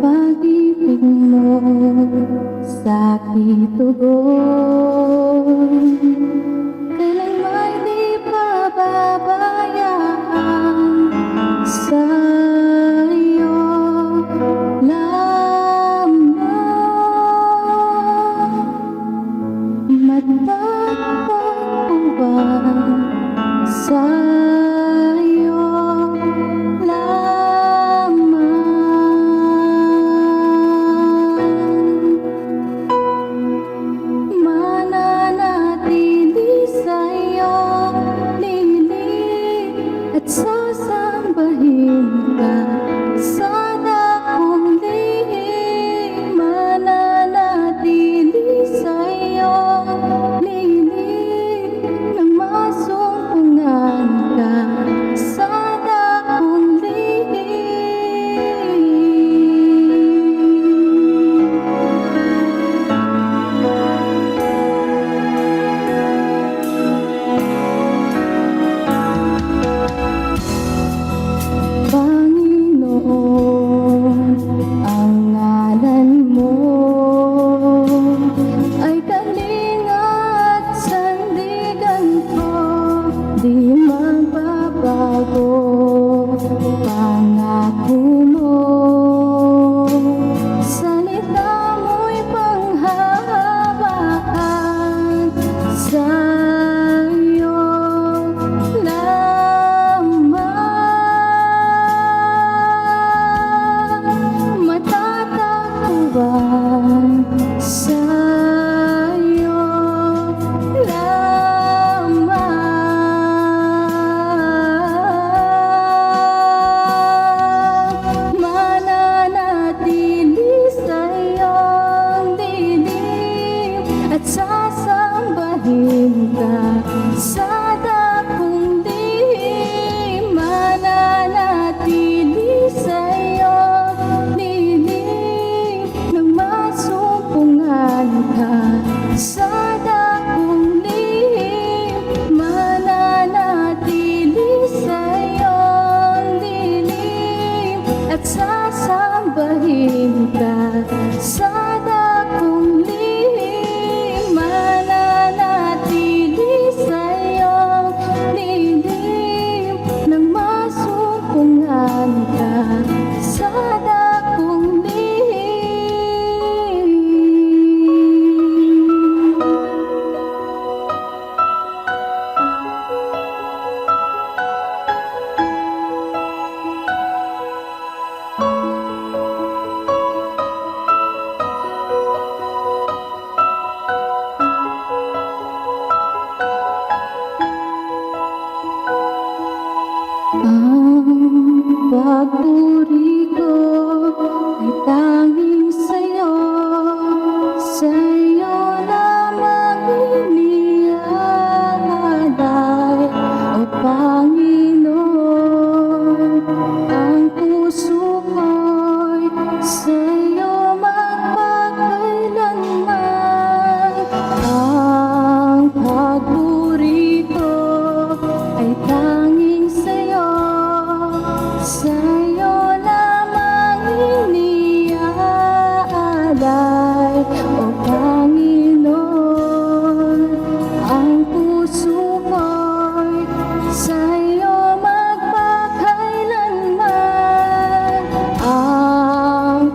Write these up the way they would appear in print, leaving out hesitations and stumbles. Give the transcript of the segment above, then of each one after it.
pag-ibig mo sa'king tugon, kailanman di pababayaan. Sa'yo lamang matagpuan, sa'yo mananatili sa'yo, lili at sasambahin ka sa dakong lihim. Mananatili sa'yo, lili nang masumpungan ka sa dakong Panginoon, ang ngalan mo ay kalinga at sandigan ko, di magbabago pangako mo. Salita mo'y panghahabaan, sa'yo matatagpuan, sa'yo lamang. Mananatili sa'yong dilim at sasambahin ka sa dakong lihim. Mananatili sa'yo, nang masumpungan ka sa dakong lihim. Mananatili sa'yo, lilim at sasambahin ka sa dakong lihim. Mananatili sa'yo, lilim nang masumpungan ka sa dakong lihim. Ang papuri ko ay tanging sa'yo, sa'yo lamang iniaalay, o Panginoon. Ang puso ko'y sa'yo magpakailanman. Ang papuri ko ay tanging sa'yo, sa'yo lamang iniaalay, o Panginoon. Ang puso ko'y sa'yo magpakailanman. Ang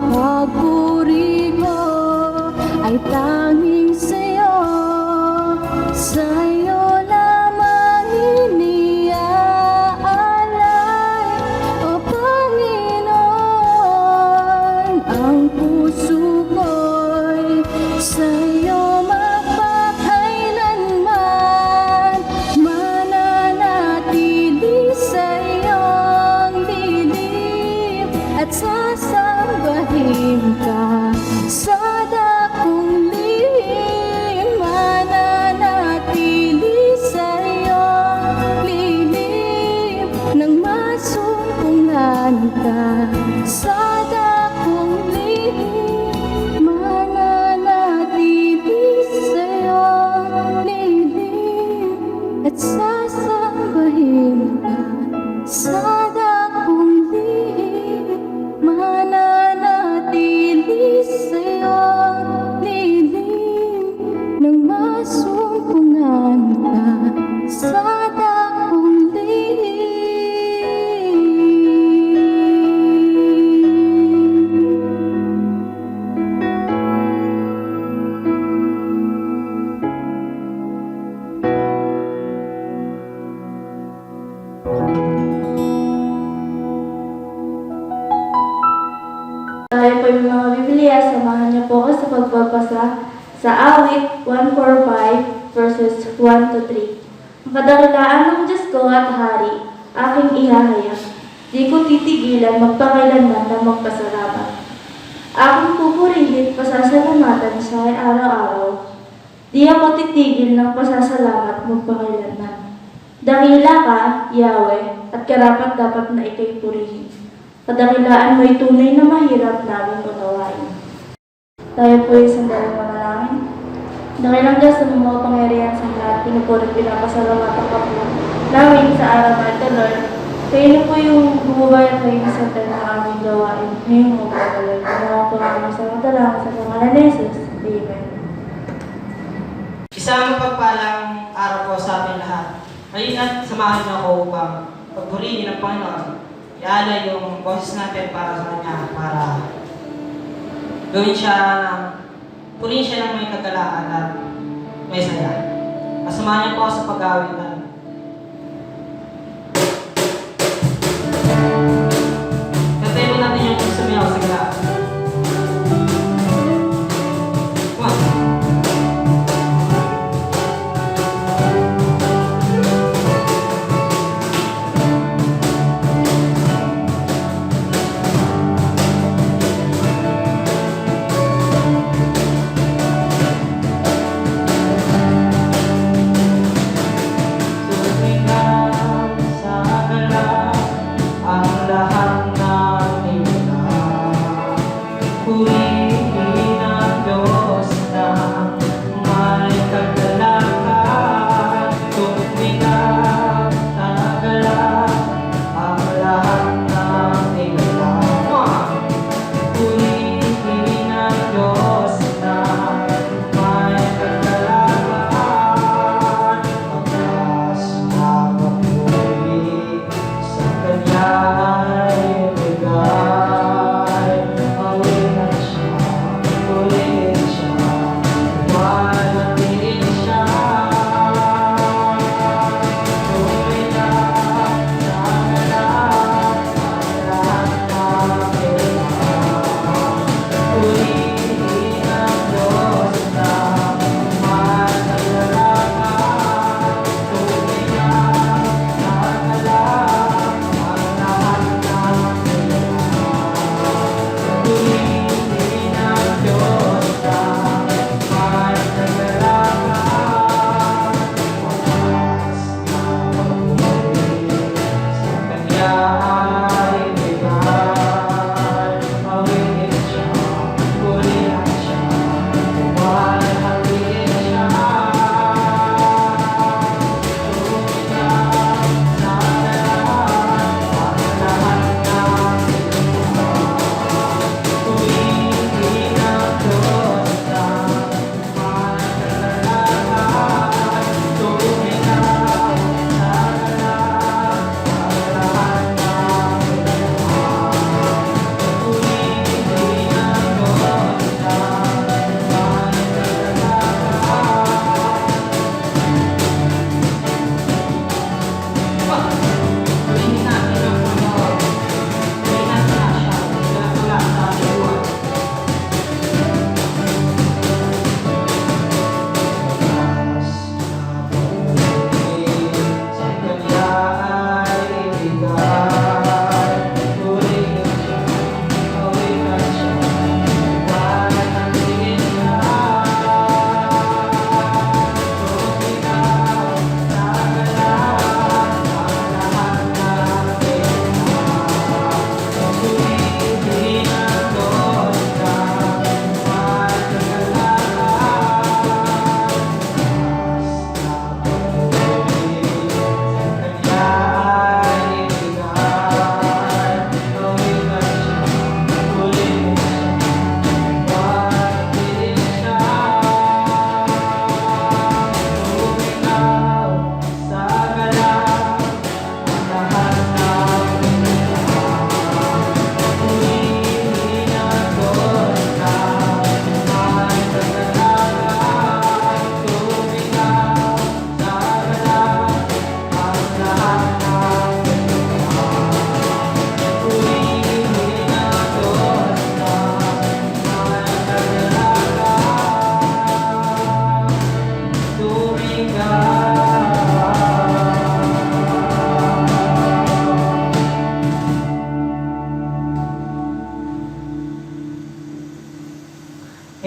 mga Biblia, samahan niyo po ako sa pagbabasa sa awit 145 verses 1 to 3. Ang kadakilaan ng Diyos ko at Hari, aking ihahayag. Di ko titigilan magpakailanman na magpasalamat. Aking pupurihin, pasasalamatan siya ay araw-araw. Di ako titigil ng pasasalamat magpakailanman. Dakila ka, Yahweh, at karapat dapat na ikay purihin. Kadakilaan mo'y tunay na mahirap namin unawain. Tayo po ay sandalang manalangin. Dakilang Diyos sa mga pangyarihan sa lahat, pinupuri pinapasalamatan ka po namin sa araw na ito, Lord. Kayo na po yung bumubayan kayo sa tayo ng aming gawain. Ngayong mga pagkakalod. Mga pangalaman sa matalaman sa pangalan ni Jesus. Amen. Isang mapagpalang araw po sa ating lahat. Ngayon at samahan niyo ako upang pagpurihin ng Panginoon. Ialay yung boses natin para sa Kanya, para gawin siya purihin siya ng may kagalakan at may saya. Kasamahan niyo po ako sa pag-awit na Kantayin mo natin yung sumiyaw sa gala.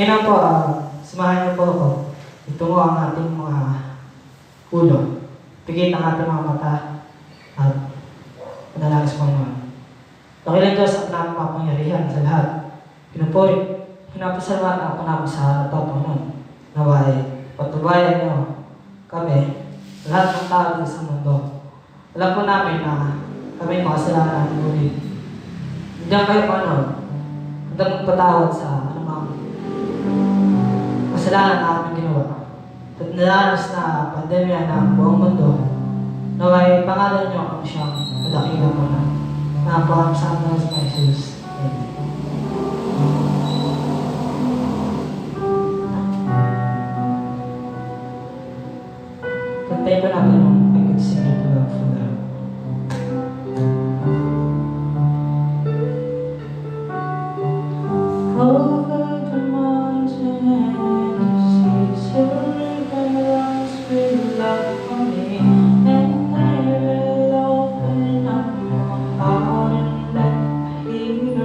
Ngayon po, samahan niyo po ako. Itungo ang ating mga ulo. Pigit ang ating mga mata at panalangin sa Panginoon. Dakilang Diyos at namin mapangyarihan sa lahat. Pinupuri, pinapasalamatan ako namin sa harap ng Panginoon. Naway, patubayan niyo kami, lahat ng tao din sa mundo. Alam po namin na kami makasalanan ng ulit. Diyan kayo, Panginoon, hanggang magpatawad sa anumang kasalanan na aming ginawa. At nalalas na pandemya ng buong mundo, naway pangalan niyo ang siyang madakilang mo na napakamasama sa Jesus. Amen. Kantay pa natin yung I could sing it well for them. Over the mountain and the seas, your river runs with love for me, and I will open up my heart and let my healing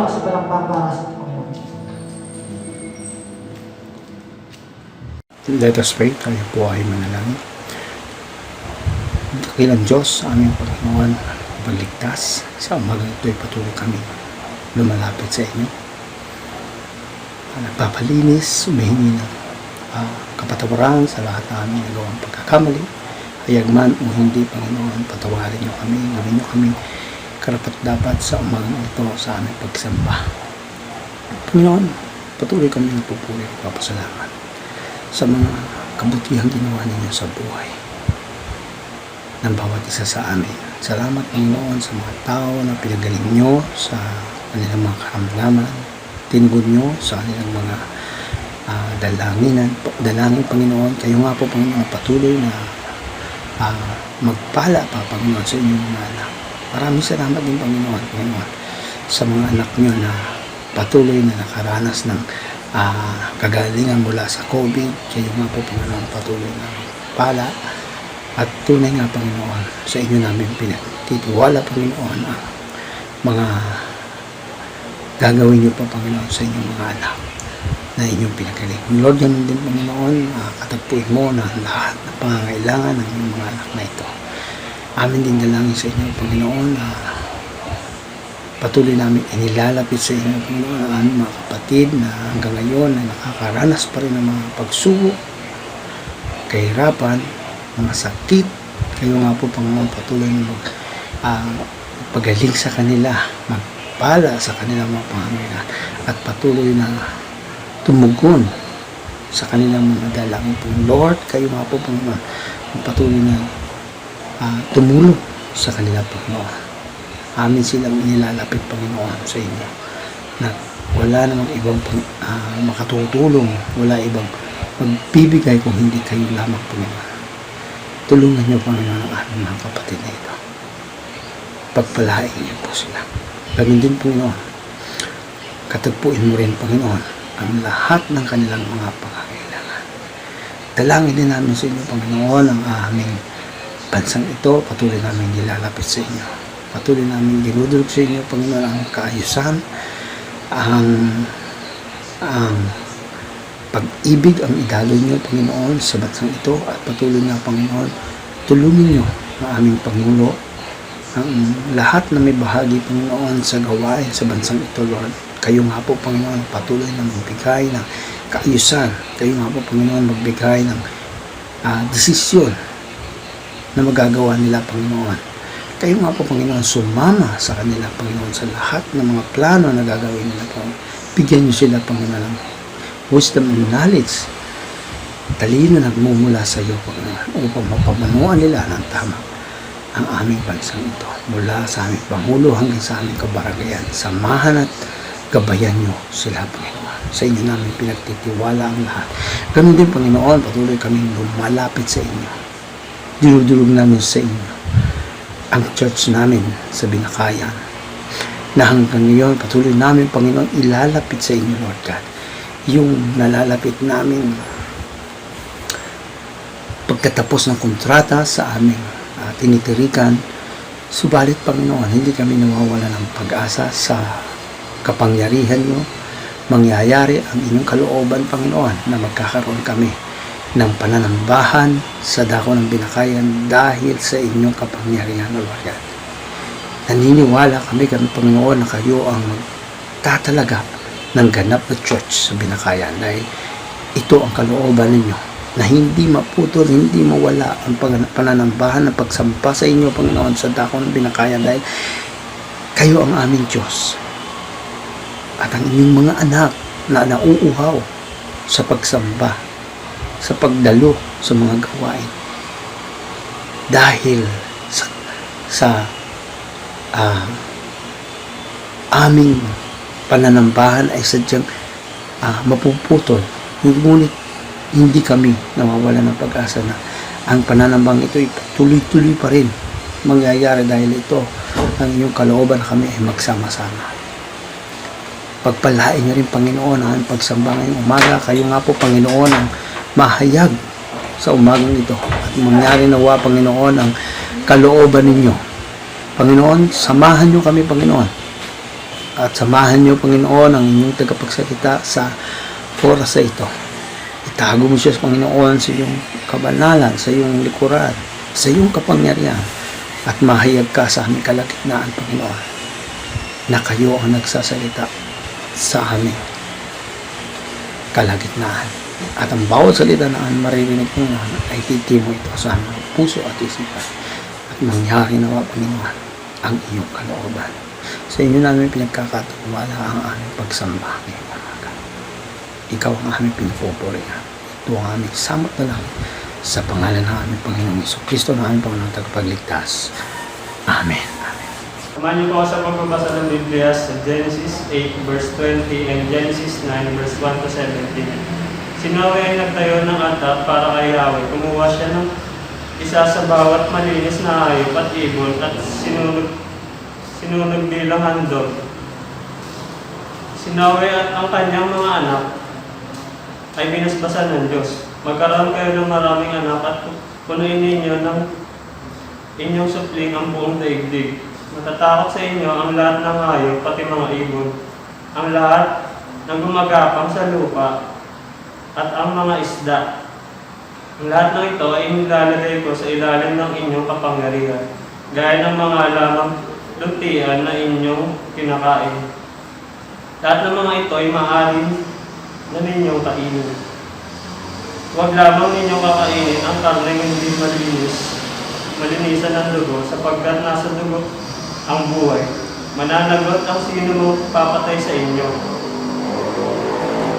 lakas sa walang paparas ng Panginoon. Let us pray. Tayo po ay manalangin. Dakilang Diyos, aming Panginoon, pagligtas. Sa umaga ito ay patuloy kami lumalapit sa inyo. Nagpapalinis, humihingi ng kapatawaran sa lahat na aming nagawang pagkakamali. Hayagman o hindi, Panginoon, patawarin niyo kami, gawin niyo kami karapat-dapat sa umagang ito sa aming pagsamba. Panginoon, patuloy kami nagpupuri at papasalamat sa mga kabutihang ginawa ninyo sa buhay ng bawat isa sa amin. Salamat, Panginoon, sa mga tao na pinagaling nyo sa kanilang mga karamdaman, tinugod nyo sa kanilang mga dalangin, Panginoon. Kayo nga po, Panginoon, patuloy na magpala pa, Panginoon, sa inyong mga anak. Maraming salamat din, Panginoon, sa mga anak nyo na patuloy na nakaranas ng kagalingan mula sa COVID. Kayo nga po, Panginoon, patuloy na pala at tunay nga, Panginoon, sa inyo namin pinagtitiwala, Panginoon, ang mga gagawin niyo pa, Panginoon, sa inyong mga anak na inyong pinagaling. Lord, ganun din, Panginoon, katagpuin mo na lahat ng pangangailangan ng inyong mga anak na ito. Amin din dalangin sa inyo, Panginoon, na patuloy namin inilalapit sa inyo, Panginoon, ang aming mga kapatid na hanggang ngayon ay nakakaranas pa rin ng mga pagsubok, kahirapan, mga sakit. Kayo nga po, Panginoon, patuloy na pagaling sa kanila, magpala sa kanilang mga pangangailangan, at patuloy na tumugon sa kanilang mga dalangin po. Lord, kayo nga po, Panginoon, patuloy na tumulong sa kanila, Panginoon. Amin silang inilalapit, Panginoon, sa inyo, na wala namang ibang makatutulong, wala ibang magbibigay kung hindi kayo lamang, Panginoon. Tulungan niyo, Panginoon, ang aming mga kapatid na ito. Pagpalain niyo po sila. Gawin din, Panginoon, katagpuin mo rin, Panginoon, ang lahat ng kanilang mga pangangailangan. Dalangin din namin sa inyo, Panginoon, ang aming bansang ito. Patuloy namin nilalapit sa inyo. Patuloy namin dinudulog sa inyo, Panginoon, ang kaayusan, ang pag-ibig ang idaloy niyo, Panginoon, sa bansang ito. At patuloy na, Panginoon, tulungin niyo ang aming Pangulo, ang lahat na may bahagi, Panginoon, sa gawain sa bansang ito, Lord. Kayo nga po, Panginoon, patuloy na magbigay ng kaayusan. Kayo nga po, Panginoon, magbigay ng desisyon na magagawa nila, Panginoon. Kayo nga po, Panginoon, sumama sa kanila, Panginoon, sa lahat ng mga plano na gagawin nila, Panginoon. Bigyan niyo sila, Panginoon, ng wisdom and knowledge, talino nagmumula sa iyo, Panginoon, upang mapamanuan nila ng tama ang aming bansang ito. Mula sa aming Pangulo hanggang sa aming kabaranggayan, samahan at gabayan niyo sila, Panginoon. Sa inyo namin pinagtitiwala ang lahat. Ganun din, Panginoon, patuloy kaming lumalapit sa inyo. Dinudulog namin sa inyo ang church namin sa Binakayan, na hanggang ngayon patuloy namin, Panginoon, ilalapit sa inyo, Lord God, yung nalalapit namin pagkatapos ng kontrata sa aming tinitirikan. Subalit, Panginoon, hindi kami nawawala ng pag-asa sa kapangyarihan nyo. Mangyayari ang inyong kalooban, Panginoon, na magkakaroon kami ng pananambahan sa dako ng Binakayan dahil sa inyong kapangyarihan, O Lord God. Naniniwala kami, Panginoon, na kayo ang magtatalaga ng ganap na church sa Binakayan, dahil ito ang kalooban ninyo, na hindi maputol, hindi mawala ang pananambahan ng pagsampa sa inyo, Panginoon, sa dako ng Binakayan, dahil kayo ang aming Diyos at ang inyong mga anak na nauuhaw sa pagsamba, sa pagdalo sa mga gawain, dahil sa aming pananambahan ay sadyang mapuputol. Ngunit hindi kami nawawala ng pag-asa na ang pananambang ito ay tuloy-tuloy pa rin mangyayari, dahil ito ang inyong kalooban na kami ay magsama-sama. Pagpalain niyo rin, Panginoon, ang pagsamba ngayong umaga. Kayo nga po, Panginoon, ang mahayag sa umagang ito, at mangyari nawa, Panginoon, ang kalooban ninyo. Panginoon, samahan niyo kami, Panginoon, At samahan niyo, Panginoon, ang inyong tagapagsalita sa oras sa ito. Itago mo siya, Panginoon, sa iyong kabanalan, sa iyong likuran, sa iyong kapangyarihan. At mahayag ka sa aming kalagitnaan, Panginoon, na kayo ang nagsasalita sa aming kalagitnaan. At ang bawat salita na ang maririnig, Panginoon, ay titimo ito sa aming puso at isipan. At mangyari nawa, Panginoon, ang iyong kalooban. Sa inyo namin pinagkakatiwala ang aming pagsamba ngayong umaga. Ikaw ang aming pinupupurihan. Ito ang aming samot na lang sa pangalan ng aming Panginoong Jesucristo na aming Panginoong Tagapagligtas. Amen. Amen. Samahan niyo po ako sa pagbabasa ng Biblia sa Genesis 8 verse 20 and Genesis 9 verse 1 to 17. Si Noe ay nagtayo ng atap para kay Yahweh. Kumuha siya ng isa sa bawat malinis na hayop at ibon at sinunod bilang handog. Si Noe at ang kanyang mga anak ay binasbasan ng Diyos. Magkaroon kayo ng maraming anak at punuin ninyo ng inyong supling ang buong daigdig. Matatakot sa inyo ang lahat ng hayop, pati mga ibon, ang lahat ng gumagapang sa lupa, at ang mga isda. Ang lahat ng ito ay nilalagay ko sa ilalim ng inyong kapangyarihan, gaya ng mga lamang luntian na inyong kinakain. Lahat ng mga ito ay maaaring na ninyong kainin. Huwag lamang ninyong kakainin ang karneng hindi malinisan ng dugo, sapagkat nasa dugo ang buhay. Mananagot ang sino mo papatay sa inyo.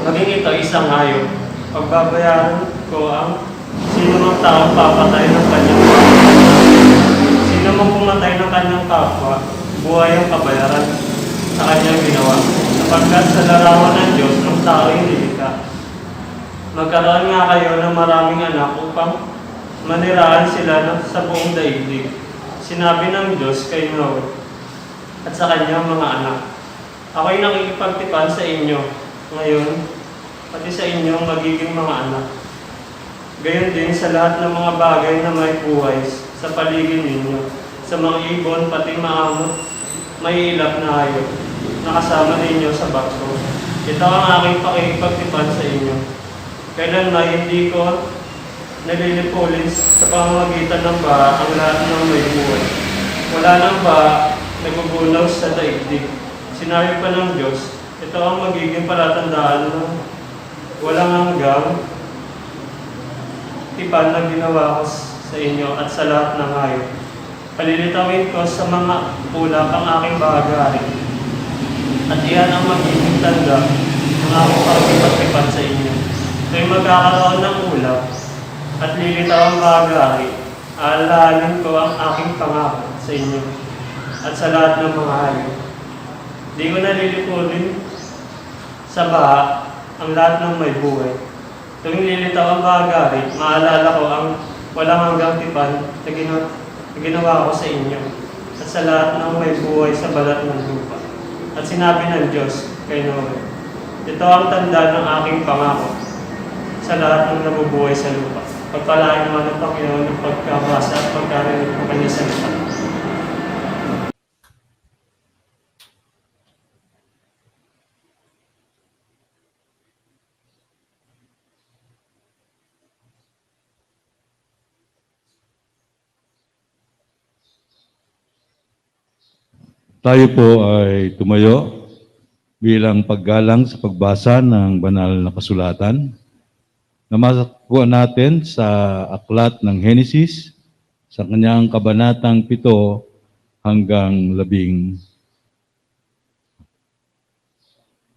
Maging ito isang hayop. Pagbabayaran ko ang sino mang taong papatay ng kanyang kapwa. Sino mang pumatay ng kanyang kapwa, buhay ang kabayaran sa kanyang ginawa. Sapagkat sa larawan ng Diyos ang tao ay nilikha. Magkaroon nga kayo ng maraming anak upang maniraan sila sa buong daigdig. Sinabi ng Diyos kay Noe at sa kanyang mga anak, ako'y nakikipagtipan sa inyo ngayon, pati sa inyong magiging mga anak. Gayon din sa lahat ng mga bagay na may buhay sa paligid ninyo, sa mga ibon, pati maamot, may ilap na hayop, nakasama ninyo sa barko. Ito ang aking pakikipagtipan sa inyo. Kailanman hindi ko nalilipulin sa pamamagitan ng baha ang lahat ng may buhay. Wala nang baha, nagugunaw sa daigdig. Sinabi pa ng Diyos, ito ang magiging palatandaan ng walang hanggang tipan na ginawa ko sa inyo at sa lahat ng hayop. Palilitawin ko sa mga ulap ang aking bahagari. At iyan ang magiging tanda ng aking pagkipagtipan sa inyo. Kaya magkakaroon ng ulap at lilitaw ang bahagari, aalahalin ko ang aking pangako sa inyo at sa lahat ng mga hayop. Di ko nalilipulin sa baha ang lahat ng may buhay. Tuwing lilitaw ang bahagari, maalala ko ang walang hanggang tipan na ginawa ko sa inyo at sa lahat ng may buhay sa balat ng lupa. At sinabi ng Diyos kay Noe, ito ang tanda ng aking pangako sa lahat ng nabubuhay sa lupa. Pagpalain naman ng Panginoon ng pagkabasa at pagkarinig ng kanyang salita. Tayo po ay tumayo bilang paggalang sa pagbasa ng banal na kasulatan. Namasakuha natin sa aklat ng Genesis sa kanyang kabanatang 7 hanggang 10.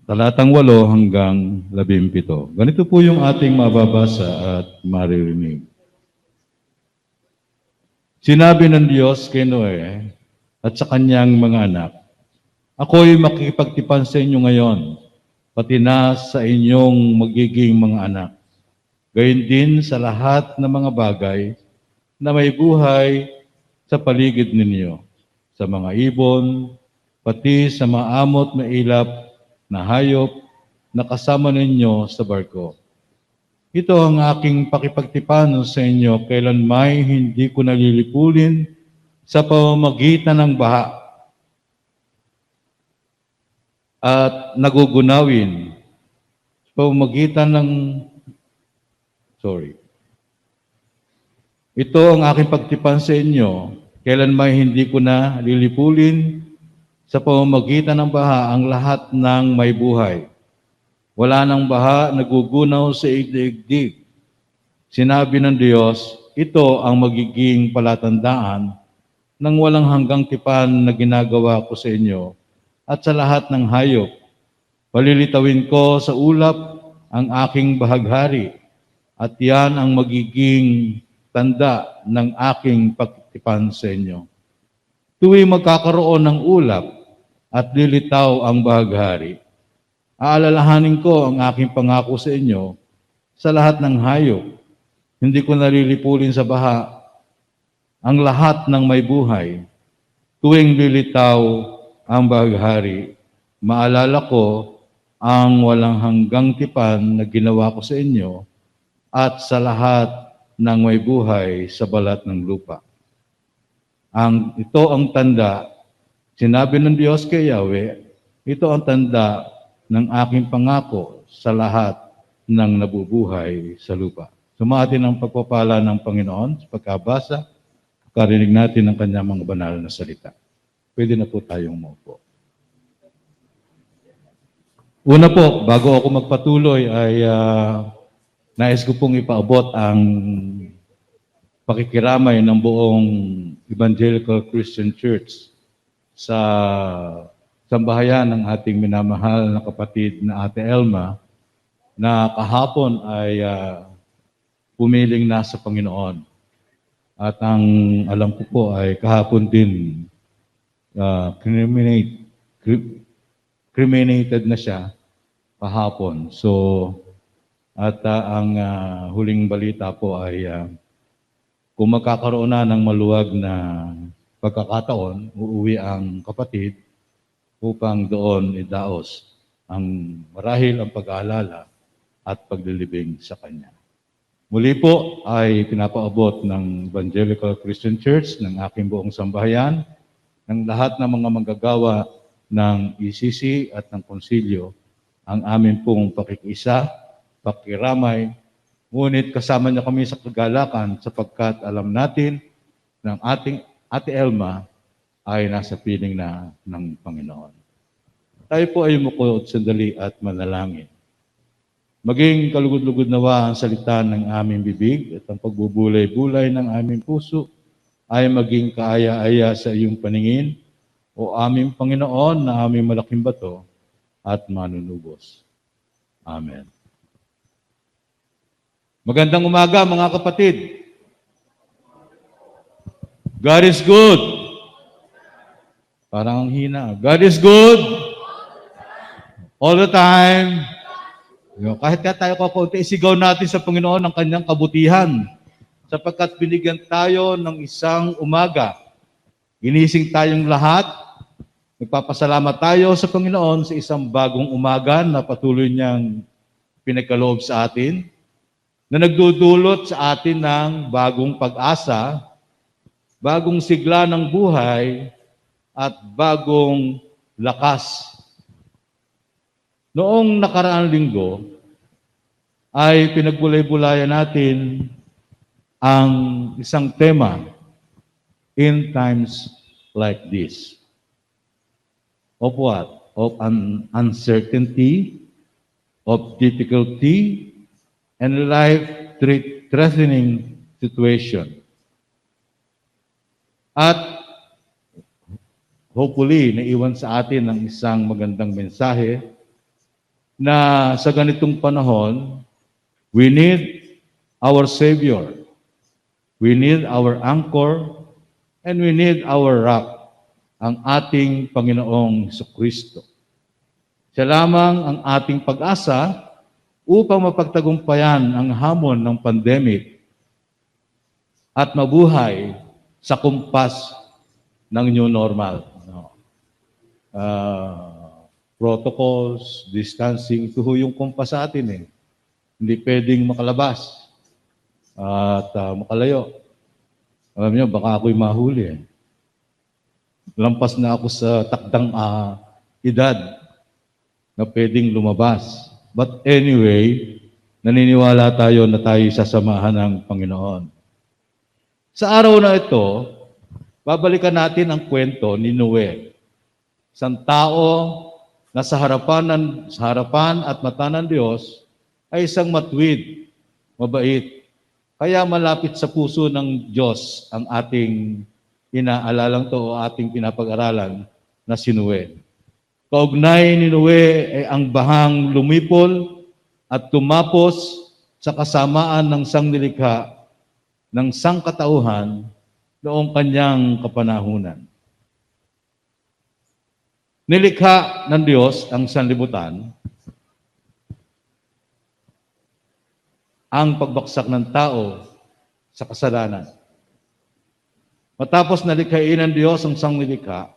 Talatang 8 hanggang 17. Ganito po yung ating mababasa at maririnig. Sinabi ng Diyos kay Noe at sa kanyang mga anak, ako'y makikipagtipan sa inyo ngayon, pati na sa inyong magiging mga anak. Gayon din sa lahat ng mga bagay na may buhay sa paligid ninyo, sa mga ibon, pati sa maamot na ilap na hayop na kasama ninyo sa barko. Ito ang aking pakipagtipan sa inyo kailan may hindi ko nalilipulin sa pamamagitan ng baha. at nagugunawin sa pamamagitan ng Ito ang aking pagtipan sa inyo, kailan may hindi ko na lilipulin sa pamamagitan ng baha ang lahat ng may buhay. Wala nang baha nagugunaw sa igdig. Sinabi ng Diyos, ito ang magiging palatandaan ng walang hanggang tipan na ginagawa ko sa inyo at sa lahat ng hayop. Palilitawin ko sa ulap ang aking bahaghari at yan ang magiging tanda ng aking pagtipan sa inyo. Tuwing magkakaroon ng ulap at lilitaw ang bahaghari, aalalahanin ko ang aking pangako sa inyo sa lahat ng hayop. Hindi ko nalilipulin sa baha ang lahat ng may buhay. Tuwing lilitaw ang bahaghari, maalala ko ang walang hanggang tipan na ginawa ko sa inyo at sa lahat ng may buhay sa balat ng lupa. Ito ang tanda, sinabi ng Diyos kay Yahweh, ito ang tanda ng aking pangako sa lahat ng nabubuhay sa lupa. Sumatin ang pagpapala ng Panginoon sa pagkabasa, karinig natin ang kanyang mga banal na salita. Pwede na po tayong maupo. Una po, bago ako magpatuloy ay nais ko pong ipaabot ang pakikiramay ng buong Evangelical Christian Church sa sambahayan ng ating minamahal na kapatid na Ate Elma na kahapon ay pumiling na sa Panginoon. At ang alam ko po ay kahapon din cremated na siya kahapon. So, at ang huling balita po ay kung magkakaroon na ng maluwag na pagkakataon, uuwi ang kapatid upang doon idaos ang marahil ang pag-aalala at paglilibing sa kanya. Muli po ay pinapaabot ng Evangelical Christian Church ng aking buong sambahayan, ng lahat ng mga manggagawa ng ECC at ng konsilyo, ang amin pong pakikisa, pakiramay, ngunit kasama niya kami sa kagalakan sapagkat alam natin ng ating Ate Elma ay nasa piling na ng Panginoon. Tayo po ay mukod sandali at manalangin. Maging kalugod-lugod nawa ang salita ng aming bibig at ang pagbubulay-bulay ng aming puso ay maging kaaya-aya sa iyong paningin, o aming Panginoon na aming malaking bato at manunubos. Amen. Magandang umaga mga kapatid. God is good. Parang ang hina. God is good. All the time. Kahit tayo kakunti, isigaw natin sa Panginoon ang kanyang kabutihan sapagkat binigyan tayo ng isang umaga. Ginising tayong lahat. Nagpapasalamat tayo sa Panginoon sa isang bagong umaga na patuloy niyang pinagkaloob sa atin, na nagdudulot sa atin ng bagong pag-asa, bagong sigla ng buhay, at bagong lakas. Noong nakaraang linggo, ay pinagbulay-bulayan natin ang isang tema, in times like this. Of what? Of an uncertainty, of difficulty, and life-threatening situation. At hopefully, naiwan sa atin ang isang magandang mensahe na sa ganitong panahon, we need our Savior. We need our anchor, and we need our rock, ang ating Panginoong Jesucristo. Siya lamang ang ating pag-asa upang mapagtagumpayan ang hamon ng pandemic at mabuhay sa kumpas ng new normal. Protocols, distancing, ito yung kumpas sa atin eh. Hindi pwedeng makalabas at makalayo. Alam niyo, baka ako'y mahuli eh. Lampas na ako sa takdang edad. na pwedeng lumabas. But anyway, naniniwala tayo na tayo sasamahan ng Panginoon. Sa araw na ito, babalikan natin ang kwento ni Noe. Isang tao na sa harapan at mata ng Diyos ay isang matuwid, mabait. Kaya malapit sa puso ng Diyos ang ating inaalalang to o ating pinapag-aralan na si Noe. Kaugnay ni Noe ay ang bahang lumipol at tumapos sa kasamaan ng sangnilikha ng sangkatauhan noong kanyang kapanahunan. Nilikha ng Diyos ang sanlibutan, ang pagbaksak ng tao sa kasalanan. Matapos nalikhain ng Diyos ang sangnilikha,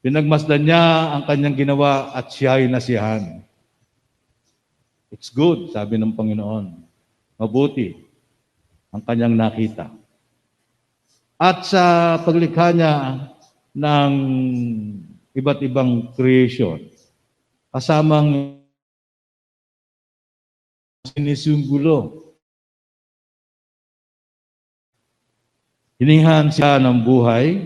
pinagmasdan niya ang kanyang ginawa at siya ay nasiyahan. It's good, sabi ng Panginoon. Mabuti ang kanyang nakita. At sa paglikha niya ng iba't ibang creation, kasamang sinisimbolo. Hiningahan sila ng buhay,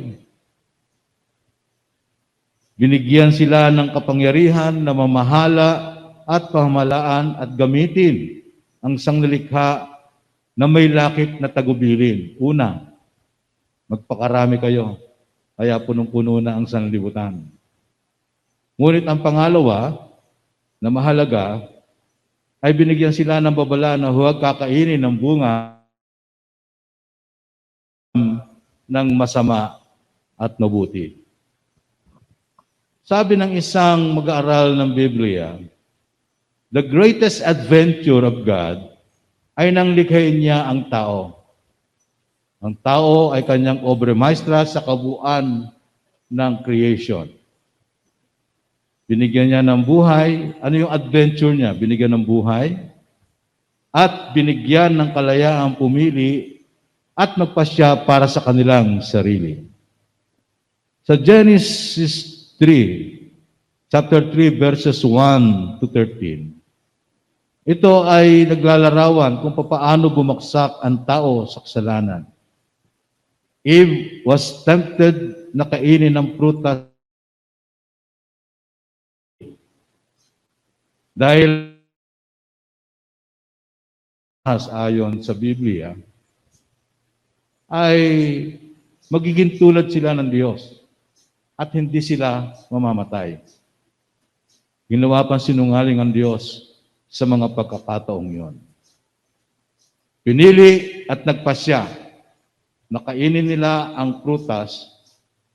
binigyan sila ng kapangyarihan na mamahala at pamahalaan at gamitin ang sangnilikha na may lakit na tagubilin. Una, magpakarami kayo, kaya punong-puno na ang sanlibutan. Ngunit ang pangalawa, na mahalaga, ay binigyan sila ng babala na huwag kakainin ng bunga ng masama at mabuti. Sabi ng isang mag-aaral ng Biblia, the greatest adventure of God ay nang likhain niya ang tao. Ang tao ay kanyang obremaestra sa kabuuan ng creation. Binigyan niya ng buhay. Ano yung adventure niya? Binigyan ng buhay at binigyan ng kalayaang pumili at magpasya para sa kanilang sarili. Sa Genesis 3, chapter 3, verses 1 to 13, ito ay naglalarawan kung paano bumagsak ang tao sa kasalanan. Eve was tempted na kainin ng prutas dahil ayon sa Biblia ay magiging tulad sila ng Diyos at hindi sila mamamatay. Ginawa pang sinungaling ang Diyos sa mga pagkakataong yon. Pinili at nagpasya na kainin nila ang prutas.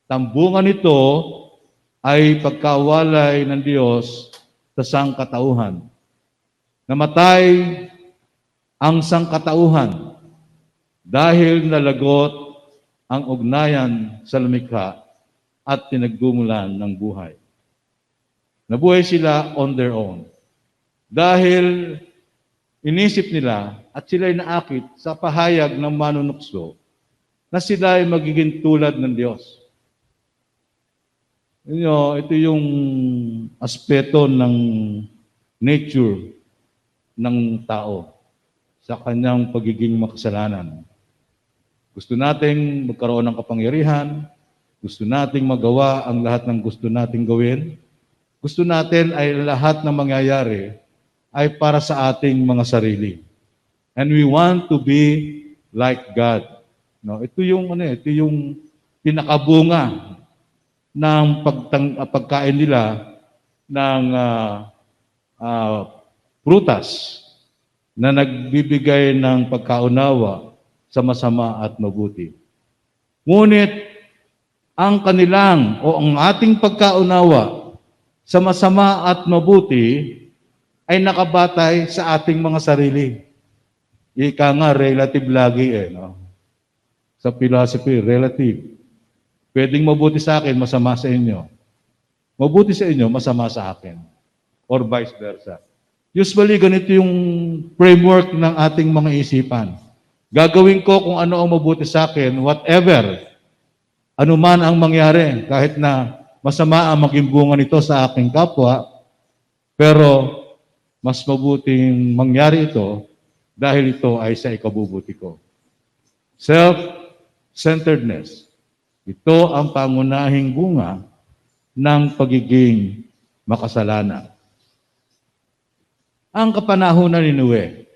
Tambungan nito ay pagkawalay ng Diyos sa sangkatauhan. Namatay ang sangkatauhan dahil nalagot ang ugnayan sa lumikha at tinagdumulan ng buhay. Nabuhay sila on their own. Dahil inisip nila at sila'y naakit sa pahayag ng manunukso na sila ay magiging tulad ng Diyos. Ito yung aspeto ng nature ng tao sa kanyang pagiging makasalanan. Gusto nating magkaroon ng kapangyarihan, gusto nating magawa ang lahat ng gusto nating gawin, gusto natin ay lahat ng mangyayari ay para sa ating mga sarili. And we want to be like God. No, ito yung pinakabunga ng pagkain nila ng prutas na nagbibigay ng pagkaunawa sa masama at mabuti. Ngunit ang kanilang o ang ating pagkaunawa sa masama at mabuti ay nakabatay sa ating mga sarili. Ika nga, relative lagi no? Sa philosophy, relative. Pwedeng mabuti sa akin, masama sa inyo. Mabuti sa inyo, masama sa akin. Or vice versa. Usually, ganito yung framework ng ating mga isipan. Gagawin ko kung ano ang mabuti sa akin, whatever. Ano man ang mangyari, kahit na masama ang maging bunga nito sa aking kapwa, Pero mas mabuting mangyari ito dahil ito ay sa ikabubuti ko. Self-centeredness. Ito ang pangunahing bunga ng pagiging makasalanan. Ang kapanahunan ni Noe,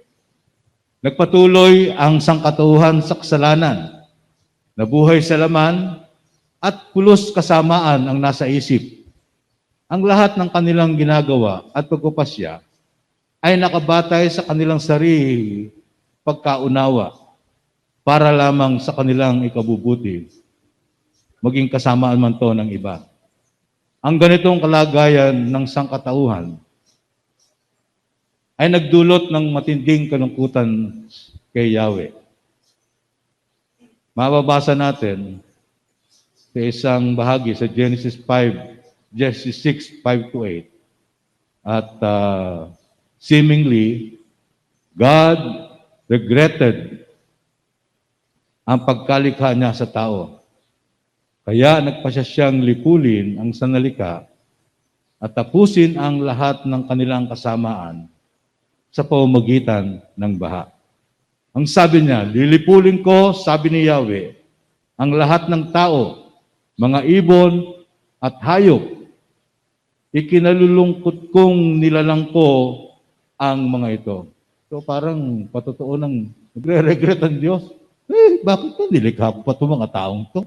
nagpatuloy ang sangkatauhan sa kasalanan, nabuhay sa laman, at pulos kasamaan ang nasa isip. Ang lahat ng kanilang ginagawa at pagpapasya ay nakabatay sa kanilang sarili pagkaunawa para lamang sa kanilang ikabubuti, maging kasamaan man to ng iba. Ang ganitong kalagayan ng sangkatauhan ay nagdulot ng matinding kalungkutan kay Yahweh. Mababasa natin sa isang bahagi sa Genesis 6, 5-8. At seemingly, God regretted ang pagkalikha niya sa tao. Kaya nagpasya siyang lipulin ang sanalika at tapusin ang lahat ng kanilang kasamaan sa pamamagitan ng baha. Ang sabi niya, lilipulin ko, sabi ni Yahweh, ang lahat ng tao, mga ibon at hayop. Ikinalulungkot kong nilalang ko ang mga ito. So parang patotoo ng nagre-regret ang Diyos. Bakit pa nilikha ko pa itong mga taong to?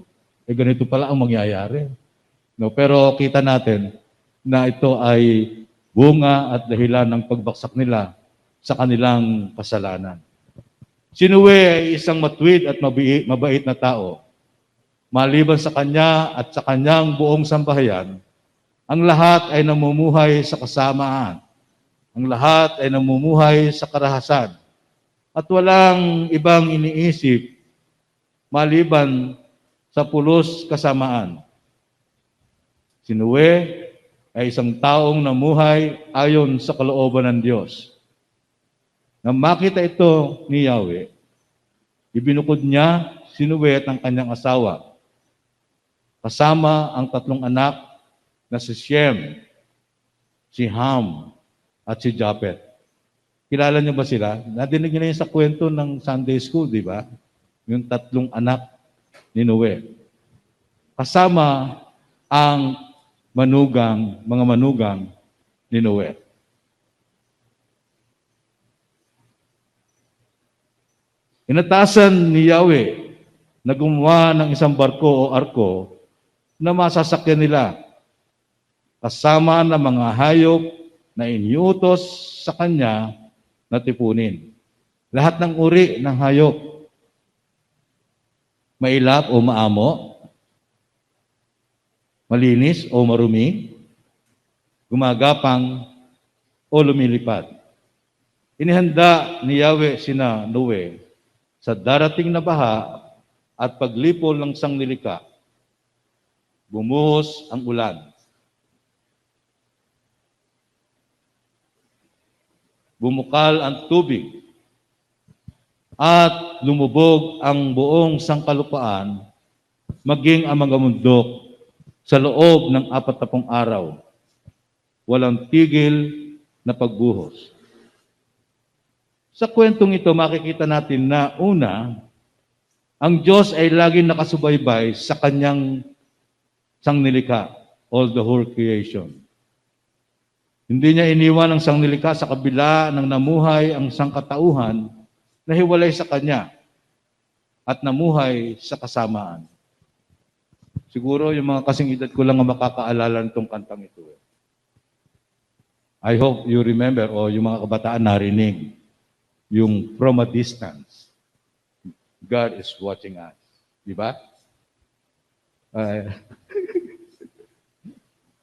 Ganito pala ang mangyayari. No, pero kita natin na ito ay bunga at dahilan ng pagbaksak nila sa kanilang kasalanan. Si Noe ay isang matuwid at mabait na tao. Maliban sa kanya at sa kanyang buong sambahayan, ang lahat ay namumuhay sa kasamaan. Ang lahat ay namumuhay sa karahasan. At walang ibang iniisip maliban sa pulos kasamaan. Si Noe ay isang taong namuhay ayon sa kalooban ng Diyos. Nang makita ito ni Yahweh, ibinukod niya si Noe at ang kanyang asawa, kasama ang 3 anak na si Shem, si Ham, at si Japhet. Kilala niyo ba sila? Nadinig niyo na yun sa kwento ng Sunday School, di ba? Yung 3 anak ni Noe. Kasama ang mga manugang ni Noe. Inatasan ni Yahweh na gumawa ng isang barko o arko na masasakyan nila kasama ng mga hayop na iniutos sa kanya na tipunin. Lahat ng uri ng hayop, mailap o maamo, malinis o marumi, gumagapang o lumilipad. Inihanda ni Yahweh sina Noe sa darating na baha at paglipol ng sanglilika. Bumuhos ang ulan. Bumukal ang tubig at lumubog ang buong sangkalupaan, maging ang mga mundok sa loob ng 40 araw. Walang tigil na pagbuhos. Sa kwentong ito, makikita natin na una, ang Diyos ay laging nakasubaybay sa kanyang sangnilikha, all the whole creation. Hindi niya iniwan ang sangnilikha sa kabila ng namuhay ang sangkatauhan na hiwalay sa kanya at namuhay sa kasamaan. Siguro yung mga kasing edad ko lang ang makakaalala nitong kantang ito. I hope you remember o yung mga kabataan narinig yung from a distance. God is watching us. Di ba?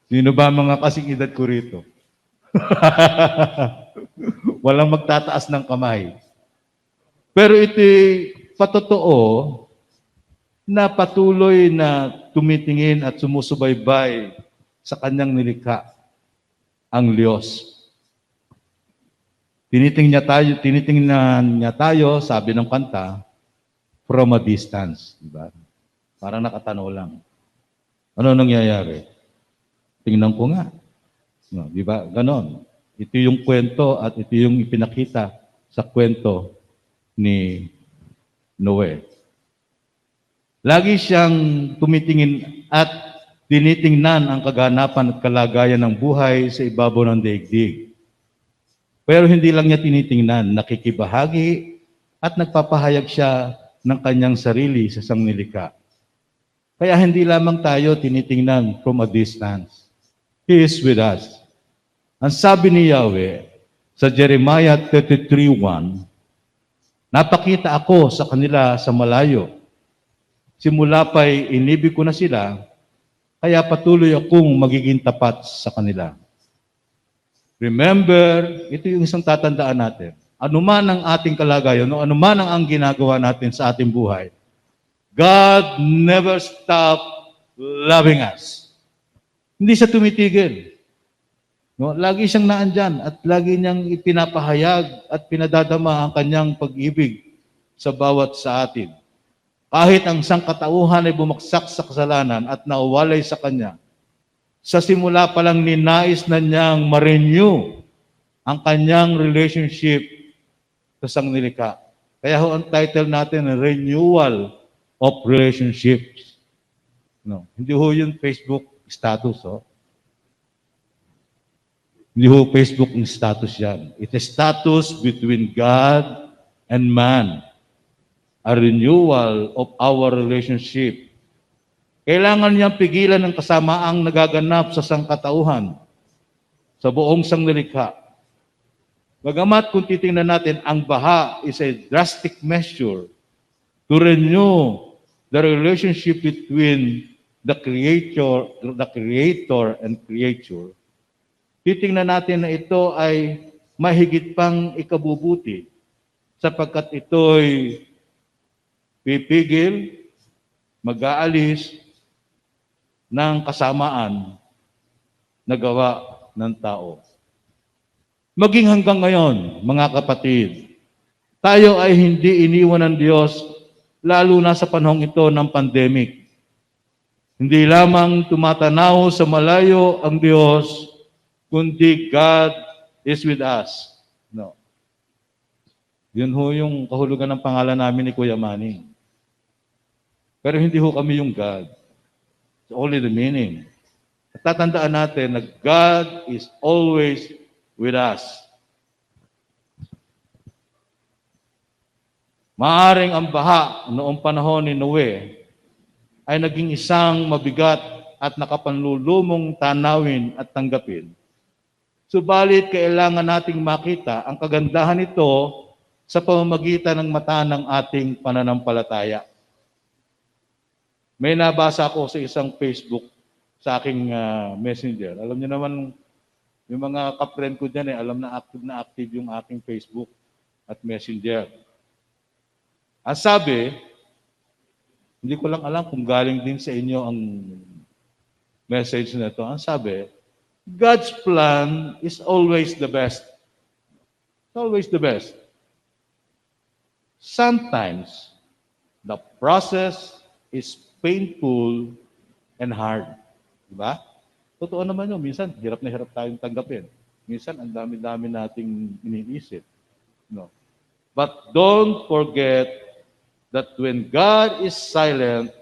Sino ba mga kasing edad ko rito? Walang magtataas ng kamay. Pero ito patotoo na patuloy na tumitingin at sumusubaybay sa kanyang nilikha, ang Diyos. Tinitingnan niya tayo, sabi ng kanta, from a distance. Diba? Parang nakatanaw lang. Ano nangyayari? Tingnan ko nga. No, di ba? Ganon. Ito yung kwento at ito yung ipinakita sa kwento ni Noe. Lagi siyang tumitingin at tinitingnan ang kaganapan at kalagayan ng buhay sa ibabaw ng daigdig. Pero hindi lang niya tinitingnan, nakikibahagi at nagpapahayag siya ng kanyang sarili sa sanglilikha. Kaya hindi lamang tayo tinitingnan from a distance. He is with us. Ang sabi ni Yahweh sa Jeremiah 33:1, napakita ako sa kanila sa malayo. Simula pa'y inibig ko na sila, kaya patuloy akong magiging tapat sa kanila. Remember, ito yung isang tatandaan natin. Anuman ang ating kalagayan, anuman ang ginagawa natin sa ating buhay, God never stop loving us. Hindi siya tumitigil. No, lagi siyang naandyan at lagi niyang ipinapahayag at pinadadama ang kanyang pag-ibig sa bawat sa atin. Kahit ang sangkatauhan ay bumagsak sa kasalanan at nauwalay sa Kanya, sa simula pa lang ninais na niyang ma-renew ang kanyang relationship sa sanglilikha. Kaya ho ang title natin, Renewal of Relationships. No, hindi ho yung Facebook status. Hindi ho Facebook yung status yan. It is status between God and man. A renewal of our relationship. Kailangan niyang pigilan ng kasamaang nagaganap sa sangkatauhan, sa buong sanglilikha. Bagamat kung titingnan natin, ang baha is a drastic measure to renew the relationship between the creator and creature. Titingnan natin na ito ay mahigit pang ikabubuti sapagkat ito'y pipigil, mag-aalis ng kasamaan na gawa ng tao. Maging hanggang ngayon, mga kapatid, tayo ay hindi iniwan ng Diyos lalo na sa panahong ito ng pandemic. Hindi lamang tumatanaw sa malayo ang Diyos, kundi God is with us. No. Yun ho yung kahulugan ng pangalan namin ni Kuya Manny. Pero hindi ho kami yung God. It's only the meaning. At tatandaan natin na God is always with us. Maaring ang baha noong panahon ni Noe ay naging isang mabigat at nakapanlulumong tanawin at tanggapin. Subalit kailangan nating makita ang kagandahan nito sa pamamagitan ng mata ng ating pananampalataya. May nabasa ako sa isang Facebook sa aking messenger. Alam niyo naman, yung mga ka-friend ko dyan, alam na active yung aking Facebook at messenger. Ang sabi, hindi ko lang alam kung galing din sa inyo ang message na ito. Ang sabi, God's plan is always the best. It's always the best. Sometimes, the process is painful and hard. Diba? Totoo naman yun. Minsan, hirap na hirap tayong tanggapin. Minsan, ang dami-dami nating iniisip. No. But don't forget that when God is silent,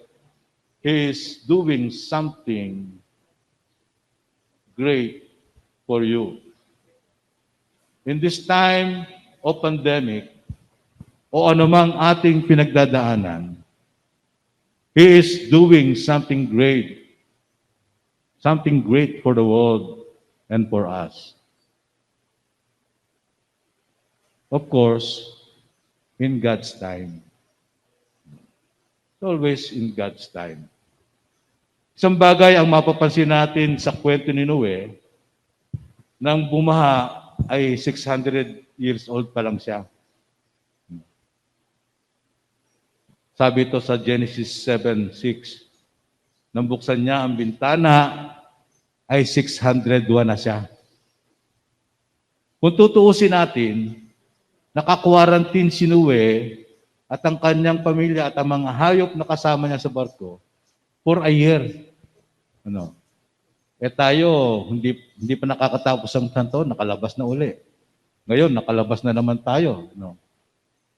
He is doing something great for you. In this time of pandemic, o anumang ating pinagdadaanan, He is doing something great for the world and for us. Of course, in God's time. Always in God's time. Isang bagay ang mapapansin natin sa kwento ni Noe, nang bumaha ay 600 years old pa lang siya. Sabi ito sa Genesis 7:6, nang buksan niya ang bintana, ay 601 na siya. Kung tutuusin natin, naka-quarantine si Noe at ang kanyang pamilya at ang mga hayop na kasama niya sa barko for a year. Tayo, hindi pa nakakatapos ang tanto, nakalabas na uli. Ngayon, nakalabas na naman tayo. No?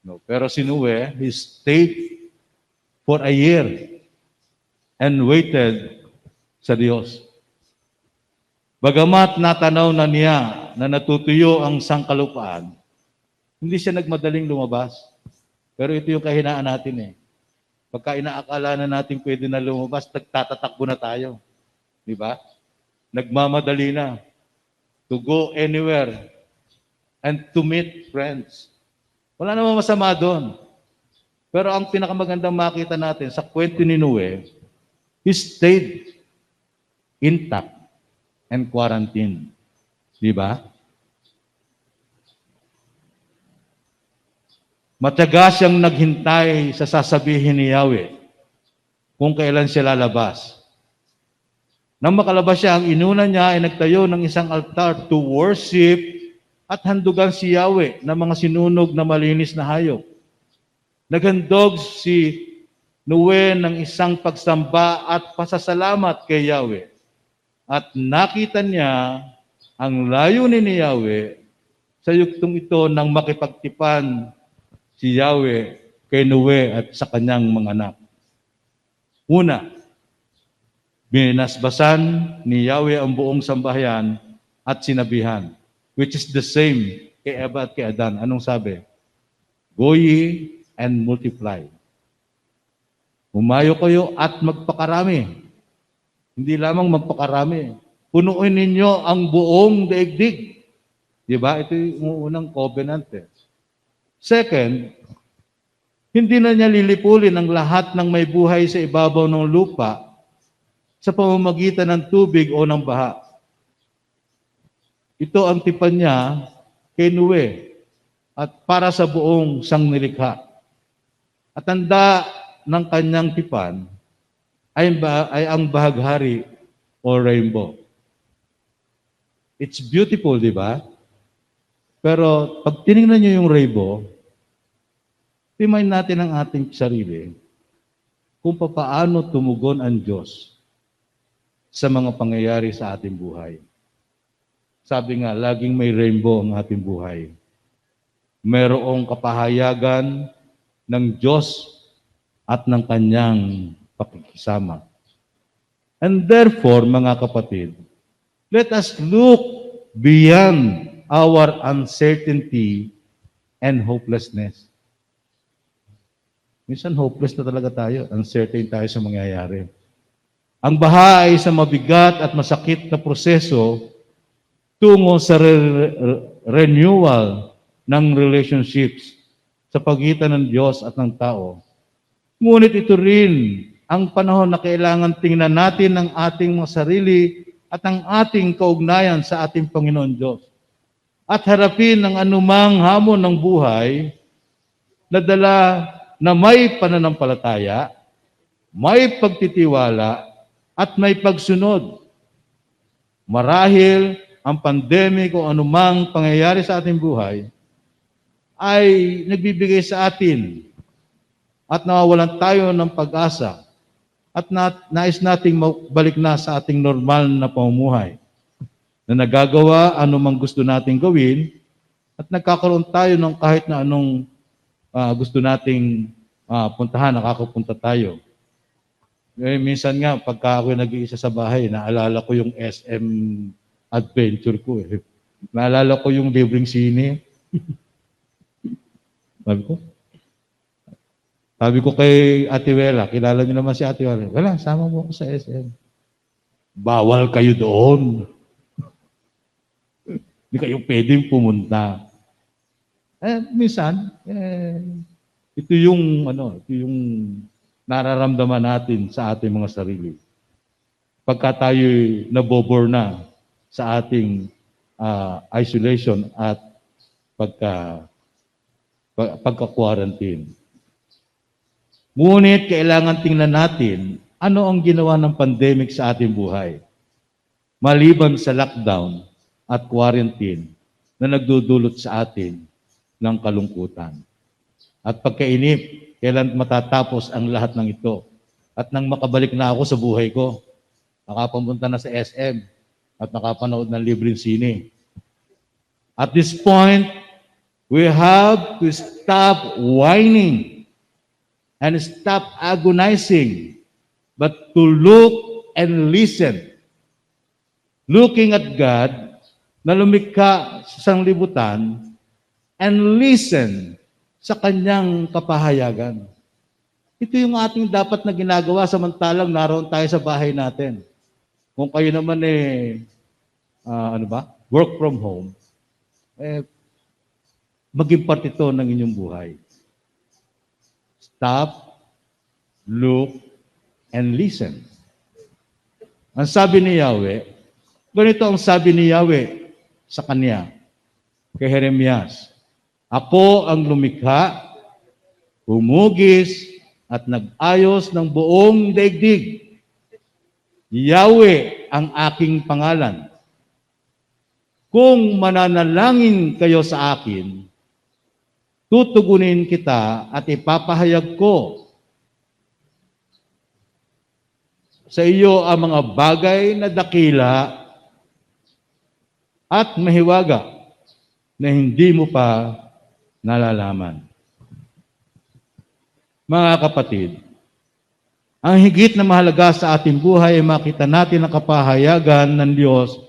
No. Pero si Noe, he stayed for a year and waited sa Diyos. Bagamat natanaw na niya na natutuyo ang sangkalupaan, hindi siya nagmadaling lumabas. Pero ito yung kahinaan natin eh. Pagka inaakala na natin pwede na lumabas, nagtatatakbo na tayo. Di ba? Nagmamadali na to go anywhere and to meet friends. Wala namang masama doon. Pero ang pinakamagandang makita natin sa kwento ni Noe, he stayed intact and quarantined. Di ba? Matiyaga siyang naghintay sa sasabihin ni Yahweh kung kailan siya lalabas. Nang makalabas siya, ang inuna niya ay nagtayo ng isang altar to worship at handugan si Yahweh ng mga sinunog na malinis na hayop. Naghandog si Noe ng isang pagsamba at pasasalamat kay Yahweh. At nakita niya ang layunin ni Yahweh sa yugtong ito nang makipagtipan si Yahweh kay Noe at sa kanyang mga anak. Una, binasbasan ni Yahweh ang buong sambahayan at sinabihan, which is the same kay Eva at kay Adan. Anong sabi? Go ye and multiply. Humayo kayo at magpakarami. Hindi lamang magpakarami. Punuin ninyo ang buong daigdig. Di ba? Ito yung unang covenant. Second, hindi na niya lilipulin ang lahat ng may buhay sa ibabaw ng lupa sa pamamagitan ng tubig o ng baha. Ito ang tipan niya kay Noe at para sa buong sangnilikha. At tanda ng kanyang tipan ay ang bahaghari o rainbow. It's beautiful, di ba? Pero pag tinignan niyo yung rainbow, timayin natin ang ating sarili kung paano tumugon ang Diyos sa mga pangyayari sa ating buhay. Sabi nga, laging may rainbow ang ating buhay. Mayroong kapahayagan ng Diyos at ng kanyang pakikisama. And therefore, mga kapatid, let us look beyond our uncertainty and hopelessness. Minsan hopeless na talaga tayo, uncertain tayo sa mangyayari. Ang baha ay isang mabigat at masakit na proseso tungo sa renewal ng relationships sa pagitan ng Diyos at ng tao. Ngunit ito rin ang panahon na kailangan tingnan natin ang ating mga sarili at ang ating kaugnayan sa ating Panginoon Diyos. At harapin ang anumang hamon ng buhay na dala na may pananampalataya, may pagtitiwala, at may pagsunod. Marahil ang pandemic o anumang pangyayari sa ating buhay ay nagbibigay sa atin at nawawalan tayo ng pag-asa at nais nating balik na sa ating normal na pamumuhay na nagagawa anumang gusto nating gawin at nagkakaroon tayo ng kahit na anong gusto nating puntahan, nakakapunta tayo. Minsan nga, pagka ako nag-iisa sa bahay, naalala ko yung SM adventure ko. Naalala ko yung libreng sine. Sabi ko kay Ate Wela, kilala niyo naman si Ate Wela, wala, sama mo ako sa SM. Bawal kayo doon. Hindi kayo pwedeng pumunta. Minsan, ito yung nararamdaman natin sa ating mga sarili. Pagka tayo nabobore na sa ating isolation at pagka-quarantine. Ngunit kailangan tingnan natin ano ang ginawa ng pandemic sa ating buhay. Maliban sa lockdown at quarantine na nagdudulot sa atin ng kalungkutan. At pagkainip, kailan matatapos ang lahat ng ito? At nang makabalik na ako sa buhay ko, Nakapumunta na sa SM at nakapanood ng libreng sine. At this point, we have to stop whining and stop agonizing, but to look and listen. Looking at God na lumikha sa sanglibutan and listen sa kanyang kapahayagan. Ito yung ating dapat na ginagawa samantalang naroon tayo sa bahay natin. Kung kayo naman work from home, maging parte ito ng inyong buhay. Stop, look, and listen. Ang sabi ni Yahweh, ganito ang sabi ni Yahweh sa kanya, kay Jeremias, ako ang lumikha, humugis, at nag-ayos ng buong daigdig. Yahweh ang aking pangalan. Kung mananalangin kayo sa akin, tutugunin kita at ipapahayag ko sa iyo ang mga bagay na dakila at mahiwaga na hindi mo pa nalalaman. Mga kapatid, ang higit na mahalaga sa ating buhay ay makita natin ang kapahayagan ng Diyos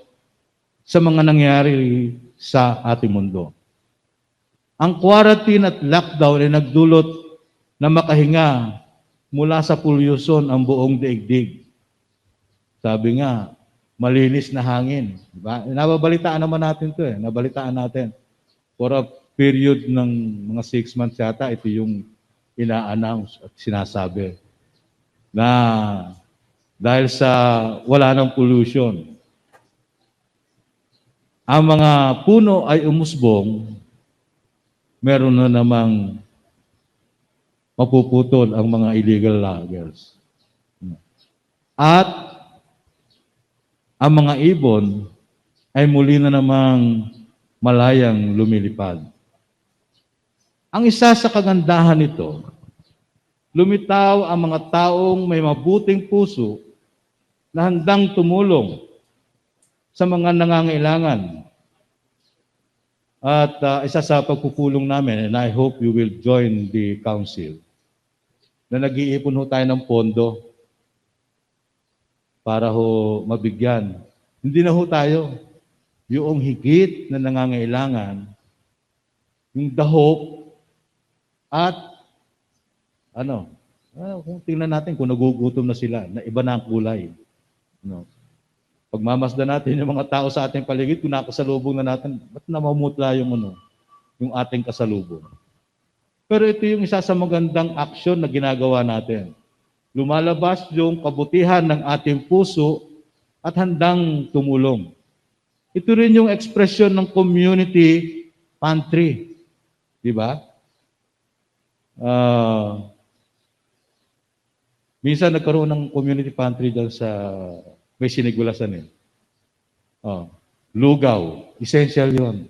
sa mga nangyari sa ating mundo. Ang quarantine at lockdown ay nagdulot na makahinga mula sa pollution ang buong daigdig. Sabi nga, malinis na hangin. Diba? Nababalitaan naman natin ito Nabalitaan natin. For a period ng mga 6 months yata, ito yung ina-announce at sinasabi na dahil sa wala ng pollution, ang mga puno ay umusbong, meron na namang mapuputol ang mga illegal loggers. At ang mga ibon ay muli na namang malayang lumilipad. Ang isa sa kagandahan nito, lumitaw ang mga taong may mabuting puso na handang tumulong sa mga nangangailangan. At isa sa pagpupulong namin, and I hope you will join the council, na nag-iipon ho tayo ng pondo para ho mabigyan. Hindi na ho tayo yung higit na nangangailangan, yung dahok at kung tingnan natin kung nagugutom na sila, na iba na ang kulay. Pagmamasdan natin yung mga tao sa ating paligid, kung nakasalubong na natin, ba't namamutla yung ating kasalubong? Pero ito yung isa sa magandang aksyon na ginagawa natin. Lumalabas yung kabutihan ng ating puso at handang tumulong. Ito rin yung ekspresyon ng community pantry. Di ba? Minsan nagkaroon ng community pantry dyan sa may sinigulasan lugaw. Essential yun.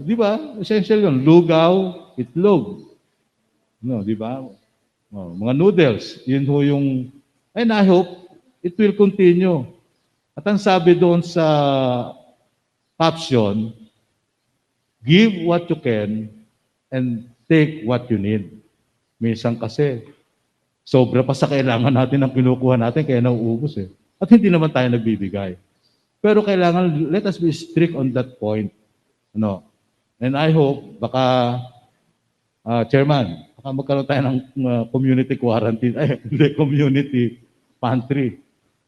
Di ba? Essential yun. Lugaw, itlog. Di ba? Mga noodles. Yun ho yung, and I hope it will continue. At ang sabi doon sa caption, give what you can and take what you need. Minsan kasi, sobra pa sa kailangan natin ang kinukuha natin, kaya nauubos At hindi naman tayo nagbibigay. Pero kailangan, let us be strict on that point. And I hope, baka, Chairman, baka magkaroon tayo ng community quarantine, community pantry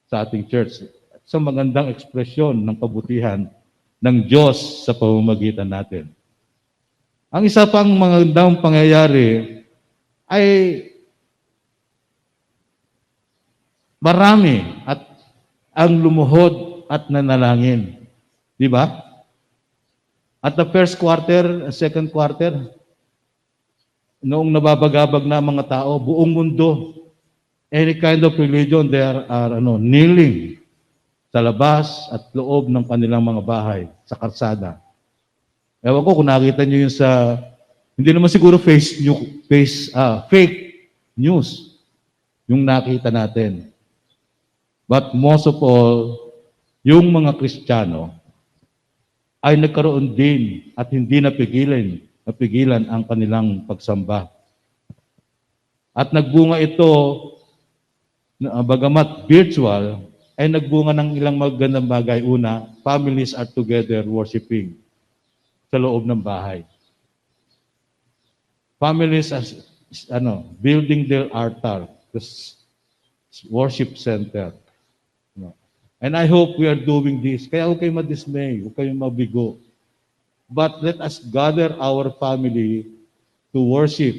sa ating church. Sa magandang ekspresyon ng kabutihan ng Diyos sa pamamagitan natin. Ang isa pang magandang pangyayari ay marami at ang lumuhod at nanalangin. Di ba? At the first quarter, second quarter, noong nababagabag na mga tao, buong mundo, any kind of religion, they are kneeling sa labas at loob ng kanilang mga bahay, sa karsada. Ewan ko kung nakita nyo yun sa, hindi naman siguro fake news. yung nakita natin. But most of all, yung mga Kristiyano ay nagkaroon din at hindi napigilan ang kanilang pagsamba. At nagbunga ito, bagamat virtual, ay nagbunga ng ilang magandang bagay. Una, families are together worshiping sa loob ng bahay. Families as building their altar, this worship center. And I hope we are doing this. Kaya huwag kayong madismay, huwag kayong mabigo. But let us gather our family to worship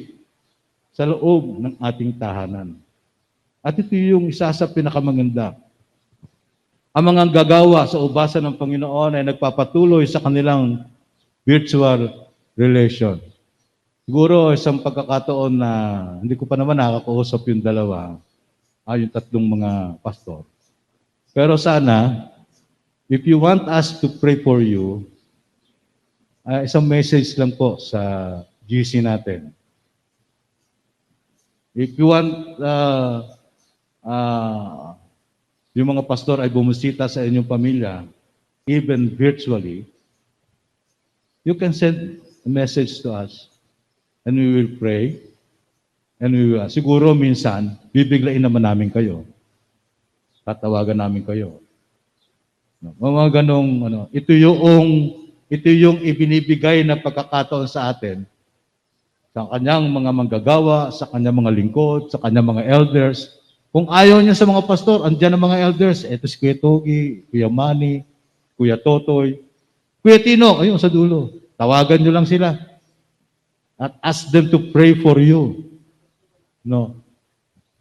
sa loob ng ating tahanan. At ito yung isa sa pinakamaganda. Ang mga gagawa sa ubasan ng Panginoon ay nagpapatuloy sa kanilang virtual relation. Siguro isang pagkakataon na hindi ko pa naman nakakausap yung dalawa, yung tatlong mga pastor. Pero sana, if you want us to pray for you, isang message lang po sa GC natin. If you want yung mga pastor ay bumisita sa inyong pamilya, even virtually, you can send a message to us and we will pray and we will, siguro minsan, bibiglain naman namin kayo. Tatawagan namin kayo. Mga ganong, ito yung ibinibigay na pagkakataon sa atin sa kanyang mga manggagawa, sa kanyang mga lingkod, sa kanyang mga elders. Kung ayaw niya sa mga pastor, andyan ang mga elders. Ito si Kuya Togi, Kuya Manny, Kuya Totoy, Kuya Tino, ayun sa dulo. Tawagan niyo lang sila. At ask them to pray for you. No.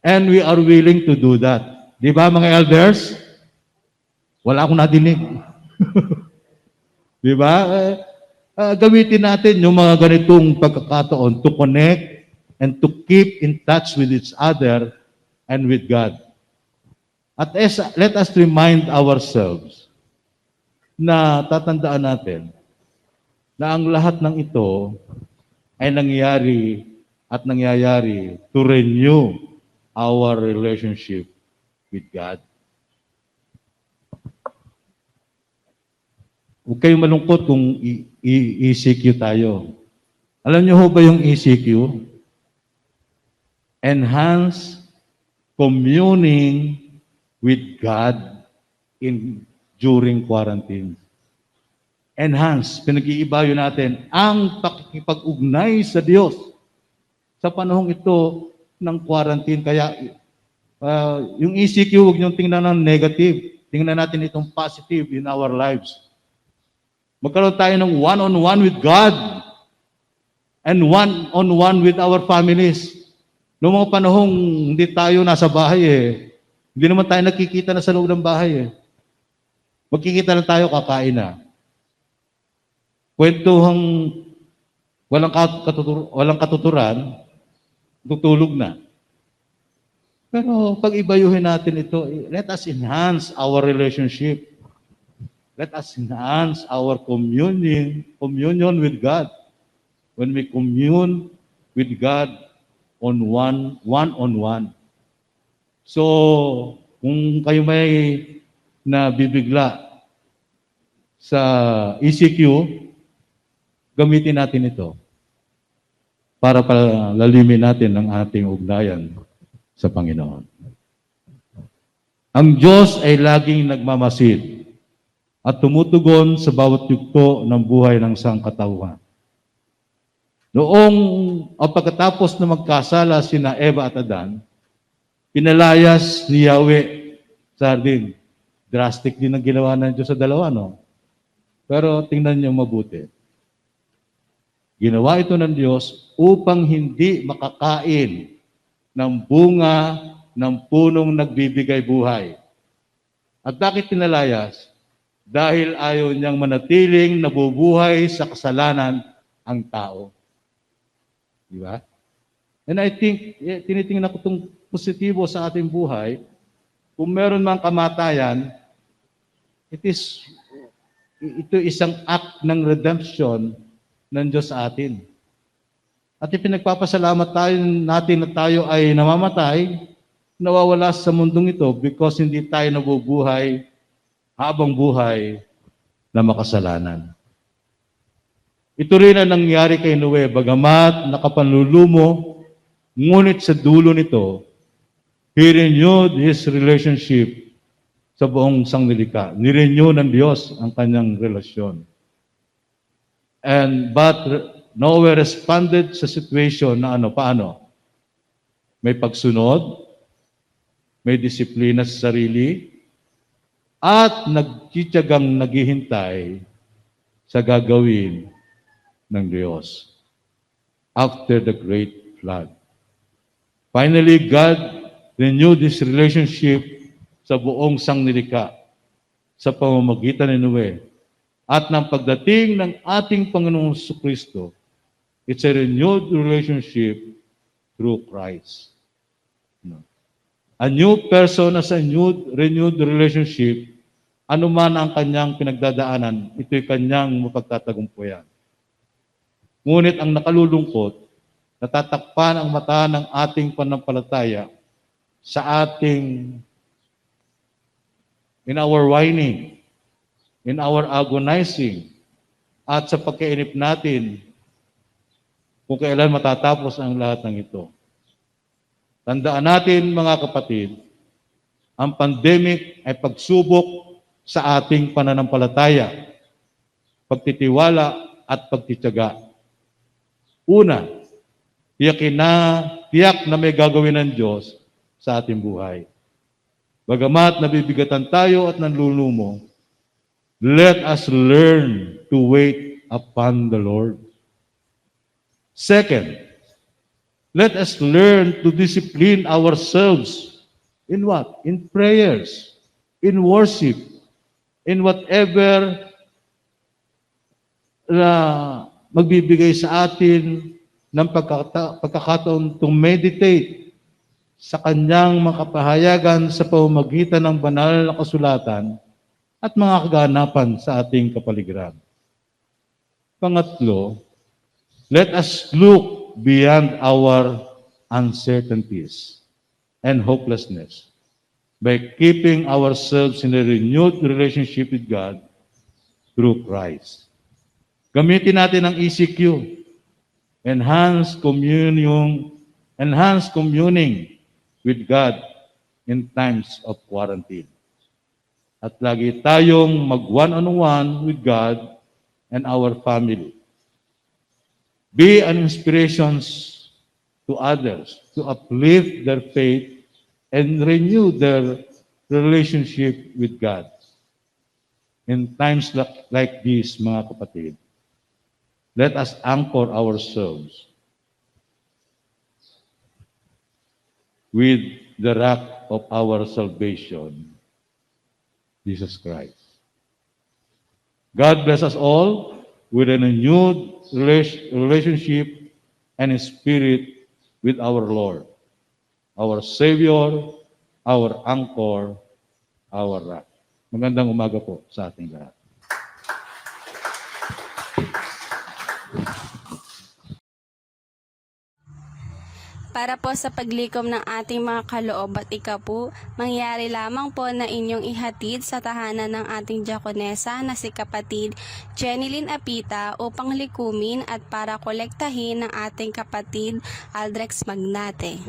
And we are willing to do that. Di ba mga elders? Wala akong nadinig. Di ba? Gamitin natin yung mga ganitong pagkakataon to connect and to keep in touch with each other and with God. At let us remind ourselves na tatandaan natin na ang lahat ng ito ay nangyayari to renew our relationship with God. Huwag kayong malungkot kung ECQ tayo. Alam niyo ho ba yung ECQ? Enhance communing with God during quarantine. Enhance, pinag-iiba yun natin, ang pakikipag-ugnay sa Diyos sa panahong ito ng quarantine. Kaya yung ECQ, huwag niyong tingnan ng negative. Tingnan natin itong positive in our lives. Magkaroon tayo ng one-on-one with God and one-on-one with our families. Noong mga panahong hindi tayo nasa bahay hindi naman tayo nakikita na sa loob ng bahay Magkikita lang tayo, kakain na. Kwentuhang walang katuturan, tutulog na. Pero pag ibayuhin natin ito, let us enhance our relationship. Let us enhance our communion with God. When we commune with God one-on-one. So, kung kayo may nabibigla sa ECQ, gamitin natin ito para palalimin natin ang ating ugnayan sa Panginoon. Ang Diyos ay laging nagmamasid at tumutugon sa bawat yugto ng buhay ng sangkatauhan. Noong pagkatapos na magkasala sina Eva at Adan, pinalayas ni Yahweh sa hardin. Drastic din ang ginawa ng Diyos sa dalawa, no? Pero tingnan niyo mabuti. Ginawa ito ng Diyos upang hindi makakain ng bunga ng punong nagbibigay buhay. At bakit pinalayas? Dahil ayaw niyang manatiling nabubuhay sa kasalanan ang tao. Di ba? And I think, tinitingnan ko itong positibo sa ating buhay. Kung meron mang kamatayan, ito isang act ng redemption ng Diyos sa atin. At ipinagpapasalamat natin na tayo ay namamatay nawawala sa mundong ito because hindi tayo nabubuhay habang buhay na makasalanan. Ito rin ang nangyari kay Noe, bagamat nakapanlulumo, ngunit sa dulo nito, he renewed his relationship sa buong sangnilikha. Nirenew ng Diyos ang kanyang relasyon. But Noe responded sa situation na paano? May pagsunod, may disiplina sa sarili, at nagtitiyagang naghihintay sa gagawin ng Diyos after the great flood. Finally, God renewed His relationship sa buong sangnilikha sa pamamagitan ni Noe. At ng pagdating ng ating Panginoong Jesucristo, it's a renewed relationship through Christ. A new person as a renewed relationship, anuman ang kanyang pinagdadaanan, ito'y kanyang mapagtatagumpayan. Ngunit ang nakalulungkot, natatakpan ang mata ng ating panampalataya sa in our whining, in our agonizing, at sa pagkainip natin kung kailan matatapos ang lahat ng ito. Tandaan natin, mga kapatid, ang pandemic ay pagsubok sa ating pananampalataya, pagtitiwala at pagtitiyaga. Una, tiyak na may gagawin ng Diyos sa ating buhay. Bagamat nabibigatan tayo at nanlulumo, let us learn to wait upon the Lord. Second, let us learn to discipline ourselves in what? In prayers, in worship, in whatever magbibigay sa atin ng pagkakataon to meditate sa kanyang mga kapahayagan sa pamamagitan ng banal na kasulatan at mga kaganapan sa ating kapaligiran. Pangatlo, let us look beyond our uncertainties and hopelessness by keeping ourselves in a renewed relationship with God through Christ. Gamitin natin ang ECQ, enhanced communing with God in times of quarantine. At lagi tayong mag-one-on-one with God and our family. Be an inspiration to others to uplift their faith and renew their relationship with God. In times like these, mga kapatid, let us anchor ourselves with the rock of our salvation, Jesus Christ. God bless us all with a renewed relationship and spirit with our Lord, our Savior, our anchor, our rock. Magandang umaga po sa ating lahat. Para po sa paglikom ng ating mga kaloob at ikapu, mangyari lamang po na inyong ihatid sa tahanan ng ating diakonesa na si kapatid Jenilyn Apita upang likumin at para kolektahin ng ating kapatid Aldrex Magnate.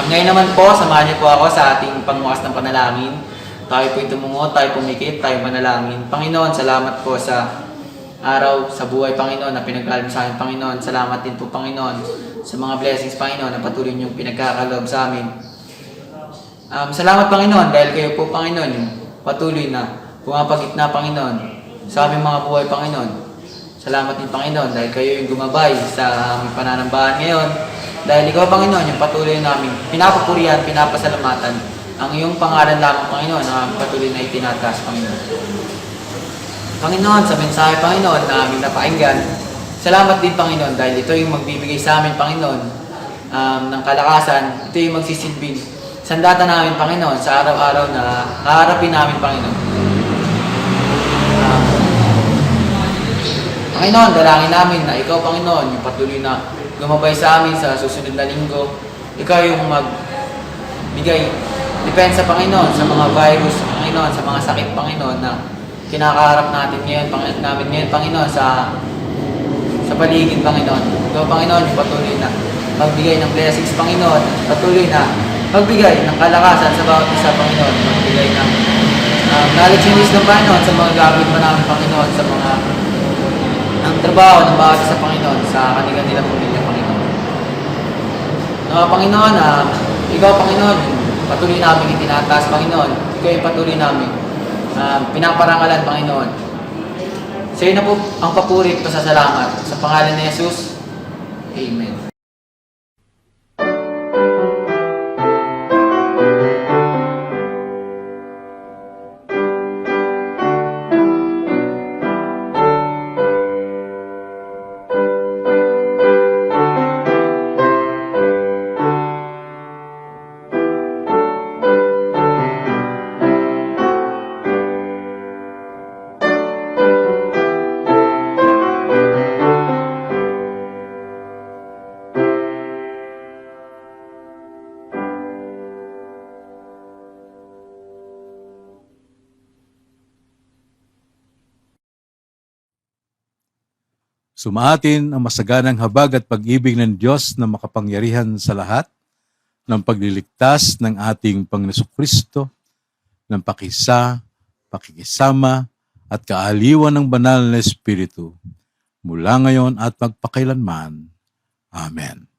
Ngayon naman po, samahan niyo po ako sa ating pangmukas ng panalangin. Tayo po'y tumungo, tayo pumikit, tayo manalangin. Panginoon, salamat po sa araw, sa buhay, Panginoon, na pinag-alala sa amin, Panginoon. Salamat din po, Panginoon, sa mga blessings, Panginoon, na patuloy niyong pinagkakaloob sa amin. Salamat, Panginoon, dahil kayo po, Panginoon, yung patuloy na pumapagitna, Panginoon, sa aming mga buhay, Panginoon. Salamat din, Panginoon, dahil kayo yung gumabay sa aming pananambahan ngayon. Dahil ikaw, Panginoon, yung patuloy namin pinapupurihan, pinapasalamatan ang iyong pangalan lamang, Panginoon, na aming patuloy na itinataas, Panginoon. Panginoon, sa mensahe, Panginoon, na aming napakinggan, salamat din, Panginoon, dahil ito yung magbibigay sa amin, Panginoon, ng kalakasan. Ito yung magsisilbing sandata namin, Panginoon, sa araw-araw na haharapin namin, Panginoon. Panginoon, dalangin namin na ikaw, Panginoon, yung patuloy na gumabay sa amin sa susunod na linggo. Ikaw yung magbigay depensa, Panginoon, sa mga virus, Panginoon, sa mga sakit, Panginoon, na kinakaharap natin ngayon, Panginoon, sa paligid, Panginoon. Ikaw, Panginoon, yung patuloy na magbigay ng blessings, Panginoon, patuloy na magbigay ng kalakasan sa bawat isa, Panginoon, magbigay ng knowledge and wisdom, Panginoon, sa mga gagawin pa namin, Panginoon, sa mga ang trabaho ng bawat isa, Panginoon, sa kanilang pamilya, Panginoon. Panginoon, ikaw, Panginoon, patuloy namin itinataas, Panginoon. Ikaw yung patuloy namin pinaparangalan, Panginoon. Sa iyo na po ang papuri at pasasalamat. Sa pangalan ni Jesus, Amen. Sumaatin ang masaganang habag at pag-ibig ng Diyos na makapangyarihan sa lahat, ng pagliligtas ng ating Panginoon Kristo, ng pakikisama at kaaliwan ng banal na Espiritu, mula ngayon at magpakailanman. Amen.